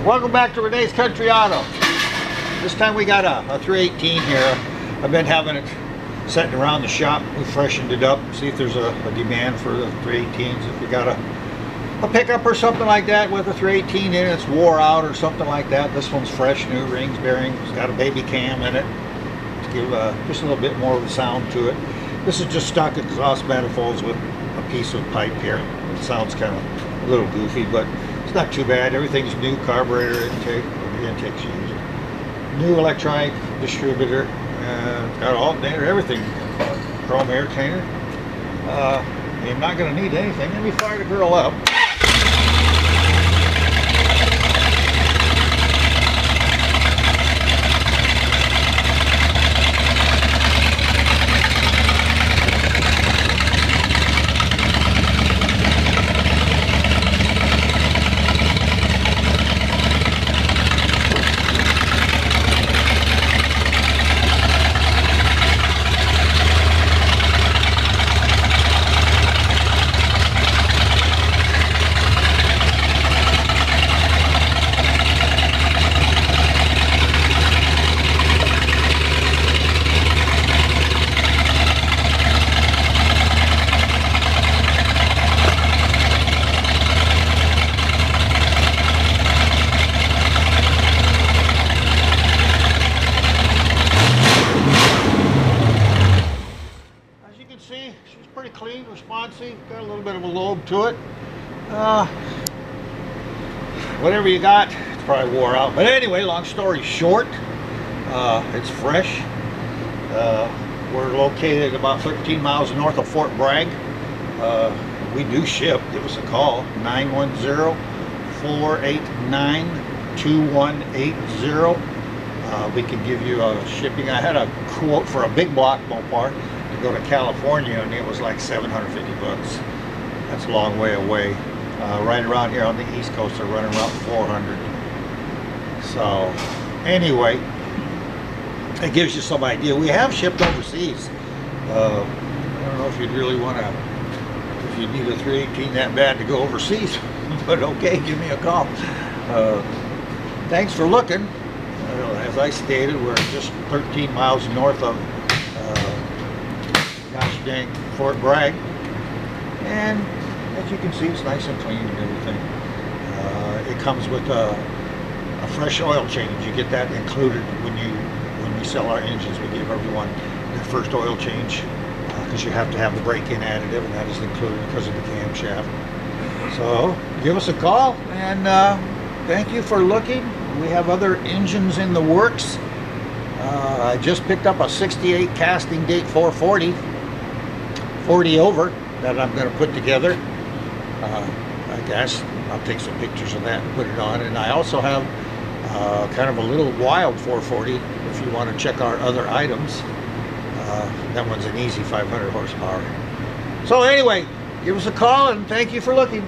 Welcome back to Renee's Country Auto. This time we got a 318 here. I've been having it sitting around the shop. We freshened it up, see if there's a demand for the 318s. If you got a pickup or something like that with a 318 in it, it's wore out or something like that. This one's fresh, new rings, bearings, it's got a baby cam in it to give just a little bit more of a sound to it. This is just stock exhaust manifolds with a piece of pipe here. It sounds kind of a little goofy, but it's not too bad. Everything's new, carburetor intake, the intake's used. New electronic distributor, got alternator, everything. Chrome air cleaner. You're not going to need anything. Let me fire the girl up. See, she's pretty clean, responsive, got a little bit of a lobe to it. Whatever you got, it's probably wore out. But anyway, long story short, it's fresh. We're located about 13 miles north of Fort Bragg. We do ship. Give us a call, 910-489-2180. We can give you shipping. I had a quote for a big block Mopar to go to California, and it was like 750 bucks. That's a long way away. Right around here on the East Coast, they're running around 400. So anyway, it gives you some idea. We have shipped overseas. I don't know if you'd really want to, if you need a 318 that bad to go overseas, but okay, give me a call. Thanks for looking. As I stated, we're just 13 miles north of gosh dang Fort Bragg, and as you can see, it's nice and clean and everything. It comes with a fresh oil change. You get that included when we sell our engines. We give everyone their first oil change because you have to have the break-in additive, and that is included because of the camshaft. So give us a call, and thank you for looking. We have other engines in the works. I just picked up a 68 casting date 440, 40 over, that I'm going to put together. I guess I'll take some pictures of that and put it on. And I also have kind of a little wild 440 if you want to check our other items. That one's an easy 500 horsepower. So anyway, give us a call, and thank you for looking.